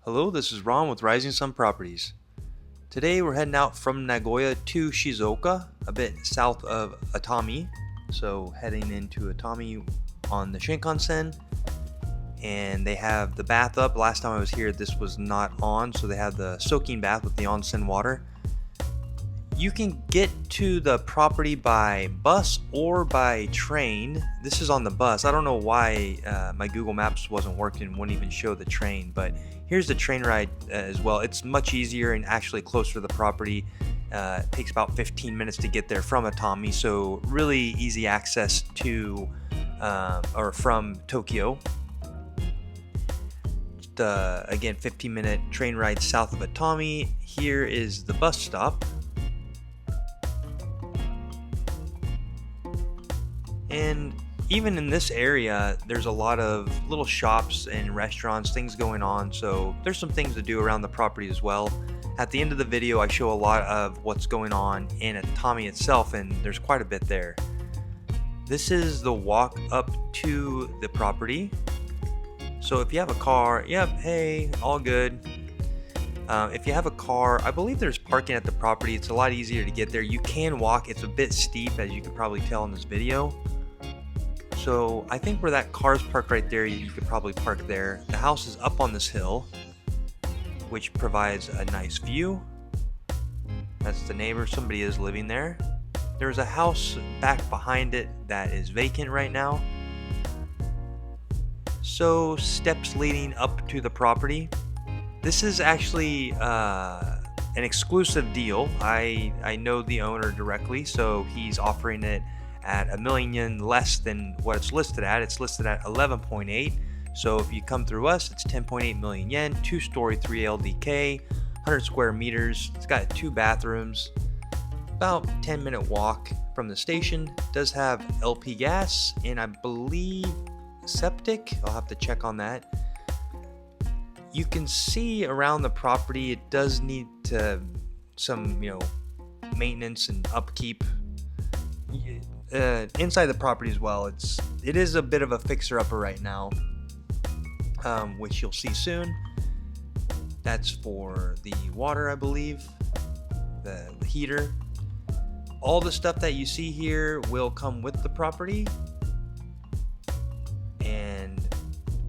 Hello, this is Ron with Rising Sun Properties. Today we're heading out from Nagoya to Shizuoka, a bit south of Atami. So heading into Atami on the Shinkansen. And they have the bath up. Last time I was here this was not on, so they have the soaking bath with the onsen water. You can get to the property by bus or by train. This is on the bus. I don't know why my Google Maps wasn't working, wouldn't even show the train, but here's the train ride as well. It's much easier and actually closer to the property. It takes about 15 minutes to get there from Atami, so really easy access to or from Tokyo. Again, 15-minute train ride south of Atami. Here is the bus stop. And even in this area, there's a lot of little shops and restaurants, things going on. So there's some things to do around the property as well. At the end of the video, I show a lot of what's going on in Atami itself, and there's quite a bit there. This is the walk up to the property. So if you have a car, yep, hey, all good. If you have a car, I believe there's parking at the property. It's a lot easier to get there. You can walk. It's a bit steep, as you can probably tell in this video. So I think where that car's parked right there, you could probably park there. The house is up on this hill, which provides a nice view. That's the neighbor. Somebody is living there. There's a house back behind it that is vacant right now. So steps leading up to the property. This is actually an exclusive deal. I know the owner directly, so he's offering it at $1 million less than what it's listed at. It's listed at 11.8. So if you come through us, it's 10.8 million yen, 2-story, 3 LDK, 100 square meters. It's got 2 bathrooms, about 10-minute walk from the station. It does have LP gas and I believe septic. I'll have to check on that. You can see around the property it does need some maintenance and upkeep. Inside the property as well, it is a bit of a fixer-upper right now, which you'll see soon. That's for the water, I believe, the heater. All the stuff that you see here will come with the property, and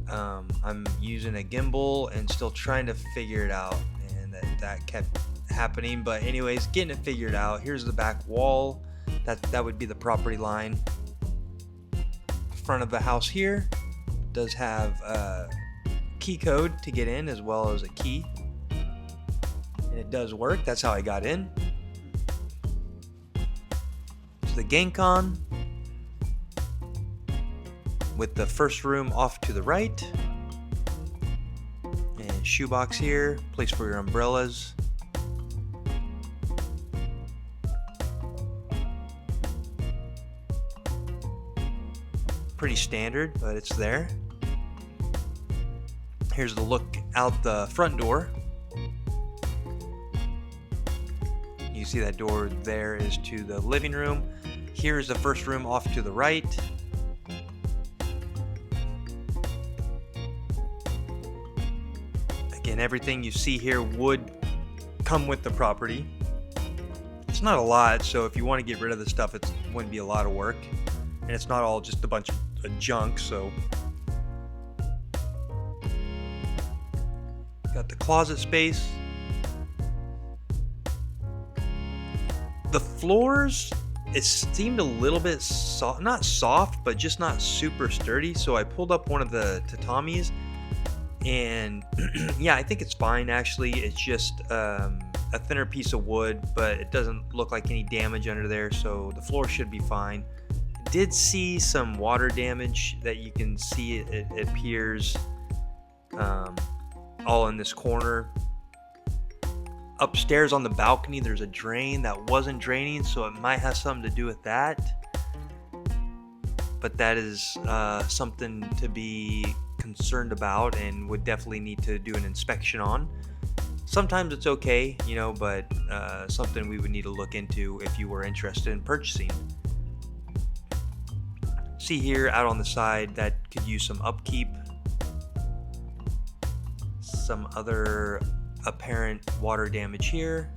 I'm using a gimbal and still trying to figure it out, and that kept happening. But anyways, getting it figured out. Here's the back wall. That would be the property line. Front of the house here does have a key code to get in as well as a key, and it does work. That's how I got in. So the Genkan with the first room off to the right, and shoebox here, place for your umbrellas. Pretty standard, but it's there. Here's the look out the front door. You see that door there is to the living room. Here's the first room off to the right. Again, everything you see here would come with the property. It's not a lot, so if you want to get rid of the stuff, it wouldn't be a lot of work. And it's not all just a bunch of junk, so. Got the closet space. The floors, it seemed a little bit soft, not soft, but just not super sturdy. So I pulled up one of the tatamis, and yeah, I think it's fine actually. It's just a thinner piece of wood, but it doesn't look like any damage under there, so the floor should be fine. Did see some water damage that you can see. It appears all in this corner. Upstairs on the balcony there's a drain that wasn't draining, so it might have something to do with that, but that is something to be concerned about and would definitely need to do an inspection on. Sometimes it's okay, but something we would need to look into if you were interested in purchasing. See here out on the side that could use some upkeep. some other apparent water damage here.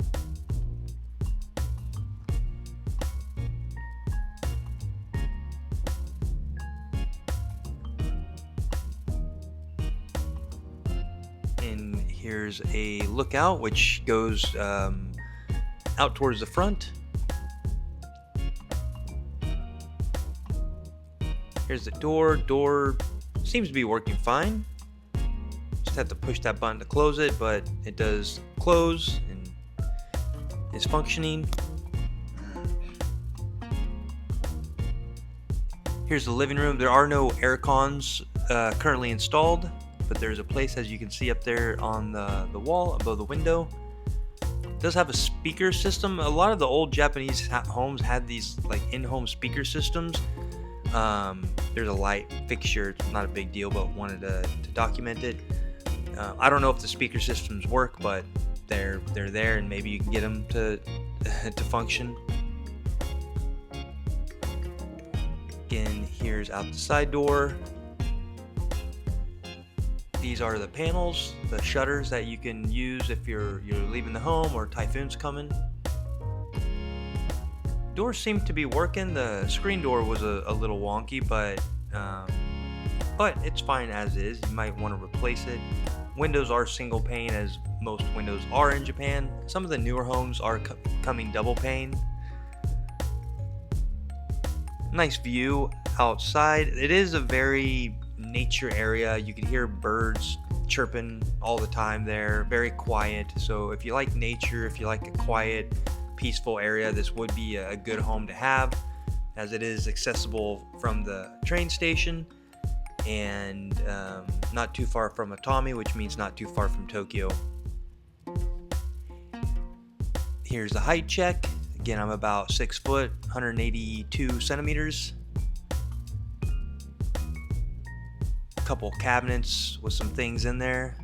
And here's a lookout which goes out towards the front. Here's the door. Door seems to be working fine. Just have to push that button to close it, but it does close and is functioning. Here's the living room. There are no air cons currently installed, but there's a place, as you can see up there on the wall above the window. It does have a speaker system. A lot of the old Japanese homes had these like in-home speaker systems. There's a light fixture. It's not a big deal, but wanted to document it. I don't know if the speaker systems work, but they're there, and maybe you can get them to to function. Again, here's out the side door. These are the panels, the shutters that you can use if you're leaving the home or typhoon's coming. Doors seem to be working. The screen door was a little wonky, but it's fine as is. You might want to replace it. Windows are single pane, as most windows are in Japan. Some of the newer homes are coming double pane. Nice view outside. It is a very nature area. You can hear birds chirping all the time there. Very quiet. So if you like nature, if you like a quiet, peaceful area, this would be a good home to have, as it is accessible from the train station and not too far from Atami, which means not too far from Tokyo. Here's the height check. Again, I'm about 6 foot, 182 centimeters. A couple cabinets with some things in there.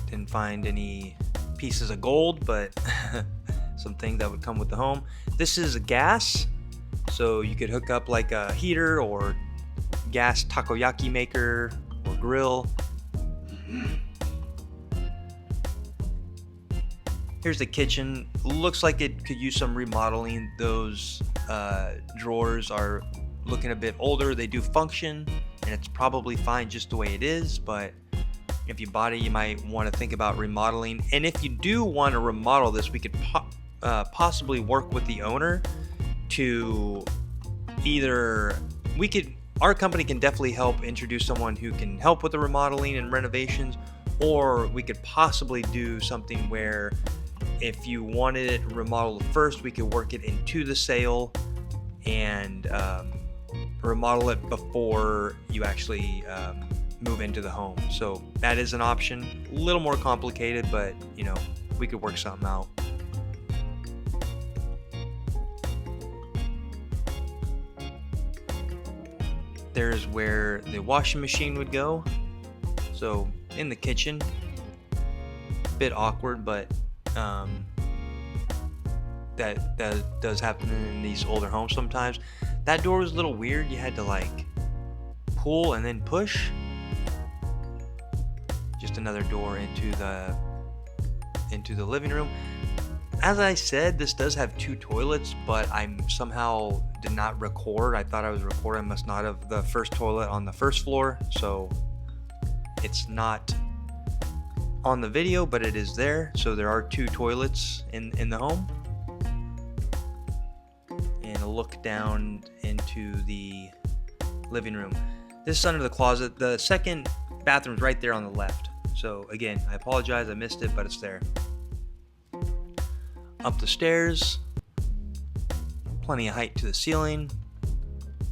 Didn't find any pieces of gold, but some things that would come with the home. This is a gas, so you could hook up like a heater or gas takoyaki maker or grill. Here's the kitchen. Looks like it could use some remodeling. Those drawers are looking a bit older. They do function, and it's probably fine just the way it is, but if you bought it, you might want to think about remodeling. And if you do want to remodel this, we could possibly work with the owner to our company can definitely help introduce someone who can help with the remodeling and renovations, or we could possibly do something where if you wanted it remodeled first, we could work it into the sale and remodel it before you actually move into the home. So that is an option. A little more complicated, but we could work something out. There's where the washing machine would go. So in the kitchen, a bit awkward, but that does happen in these older homes sometimes. That door was a little weird. You had to like pull and then push. Just another door into the living room. As I said, this does have 2 toilets, but I somehow did not record. I thought I was recording. I must not have. The first toilet on the first floor, so it's not on the video, but it is there. So there are 2 toilets in the home. And a look down into the living room. This is under the closet. The second bathroom's right there on the left. So again, I apologize, I missed it, but it's there. Up the stairs, plenty of height to the ceiling,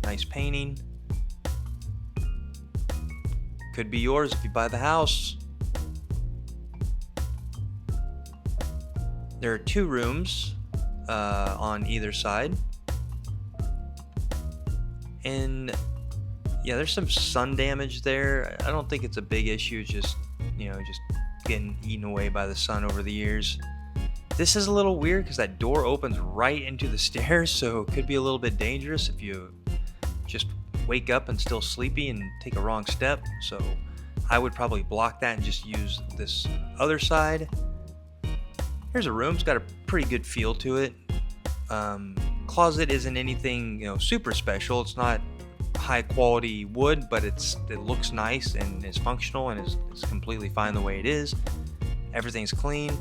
nice painting. Could be yours if you buy the house. There are 2 rooms on either side. And yeah, there's some sun damage there. I don't think it's a big issue, just getting eaten away by the sun over the years. This is a little weird because that door opens right into the stairs, so it could be a little bit dangerous if you just wake up and still sleepy and take a wrong step. So I would probably block that and just use this other side. Here's a room. It's got a pretty good feel to it. Closet isn't anything super special. It's not high quality wood, but it looks nice and is functional and is completely fine the way it is. Everything's clean.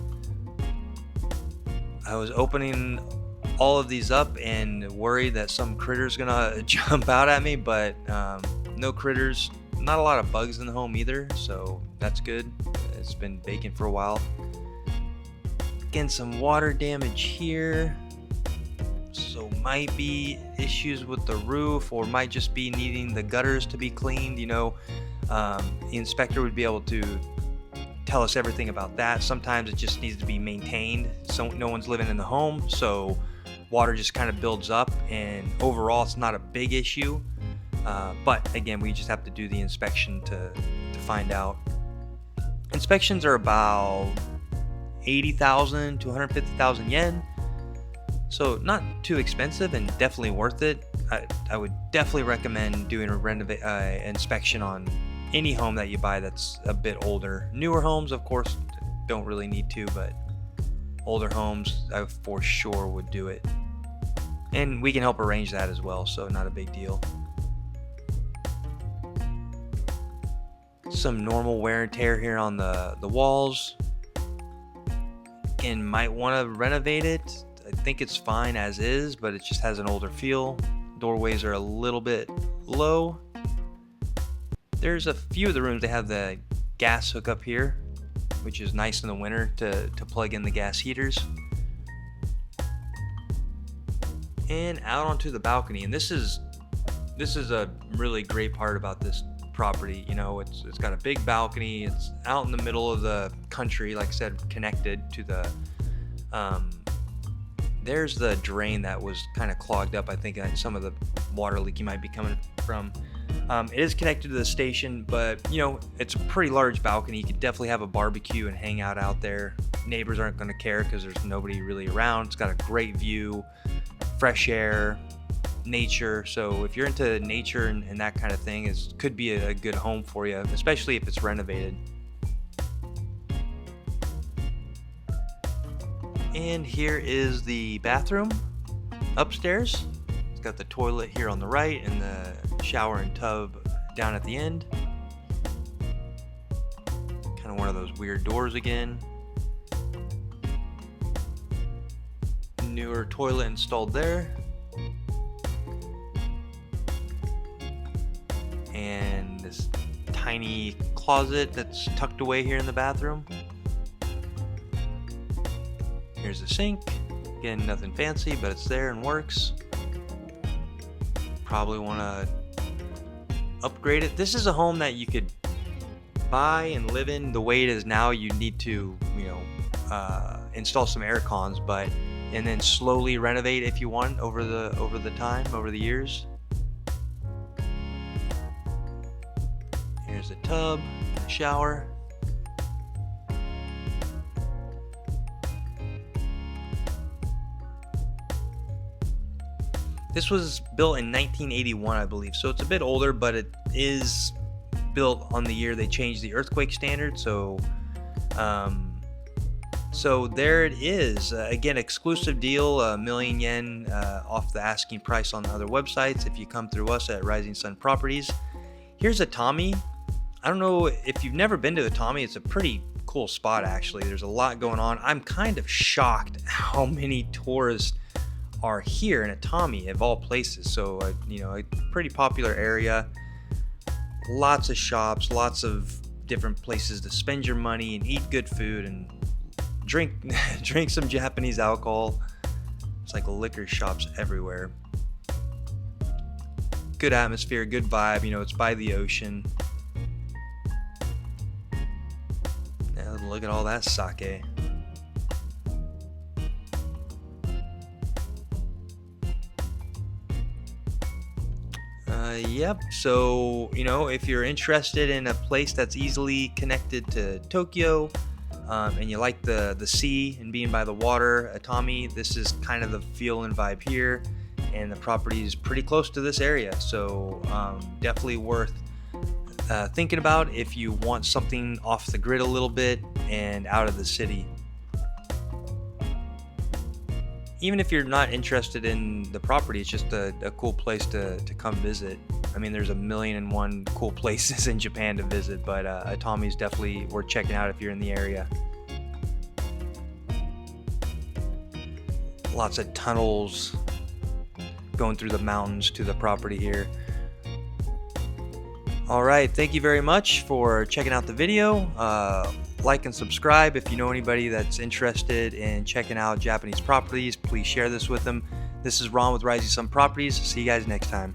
I was opening all of these up and worried that some critter's gonna jump out at me, but no critters. Not a lot of bugs in the home either, so that's good. It's been baking for a while. Again, some water damage here, so might be issues with the roof, or might just be needing the gutters to be cleaned. The inspector would be able to tell us everything about that. Sometimes it just needs to be maintained, so no one's living in the home, so water just kind of builds up, and overall it's not a big issue. But again, we just have to do the inspection to find out. Inspections are about 80,000 to 150,000 yen, so not too expensive and definitely worth it. I would definitely recommend doing a inspection on any home that you buy that's a bit older. Newer homes, of course, don't really need to, but older homes, I for sure would do it. And we can help arrange that as well, so not a big deal. Some normal wear and tear here on the walls. Again, might want to renovate it. I think it's fine as is, but it just has an older feel. Doorways are a little bit low. There's a few of the rooms that have the gas hookup here, which is nice in the winter to plug in the gas heaters. And out onto the balcony, and this is a really great part about this property. It's got a big balcony. It's out in the middle of the country, like I said, connected to the there's the drain that was kind of clogged up. I think some of the water leaking might be coming from. It is connected to the station, but it's a pretty large balcony. You could definitely have a barbecue and hang out there. Neighbors aren't going to care because there's nobody really around. It's got a great view, fresh air, nature. So if you're into nature and that kind of thing, it could be a good home for you, especially if it's renovated. And here is the bathroom upstairs. It's got the toilet here on the right and the shower and tub down at the end. Kind of one of those weird doors again. Newer toilet installed there. And this tiny closet that's tucked away here in the bathroom. Here's the sink. Again, nothing fancy, but it's there and works. Probably want to upgrade it. This is a home that you could buy and live in. The way it is now, you need to, install some air cons, and then slowly renovate if you want over the years. Here's the tub, the shower. This was built in 1981, I believe, so it's a bit older, but it is built on the year they changed the earthquake standard. So there it is. Again, exclusive deal, $1,000,000 yen off the asking price on the other websites if you come through us at Rising Sun Properties. Here's Atami. I don't know if you've never been to Atami. It's a pretty cool spot, actually. There's a lot going on. I'm kind of shocked how many tourists are here in Atami, of all places. So a pretty popular area, lots of shops, lots of different places to spend your money and eat good food and drink some Japanese alcohol. It's like liquor shops everywhere. Good atmosphere, good vibe. It's by the ocean. Now look at all that sake. Yep, so if you're interested in a place that's easily connected to Tokyo, and you like the sea and being by the water, Atami, this is kind of the feel and vibe here. and the property is pretty close to this area, so definitely worth thinking about if you want something off the grid a little bit and out of the city. Even if you're not interested in the property, it's just a cool place to come visit. I mean, there's a million and one cool places in Japan to visit, but Atami is definitely worth checking out if you're in the area. Lots of tunnels going through the mountains to the property here. Alright, thank you very much for checking out the video. Like and subscribe. If you know anybody that's interested in checking out Japanese properties, please share this with them. This is Ron with Rising Sun Properties. See you guys next time.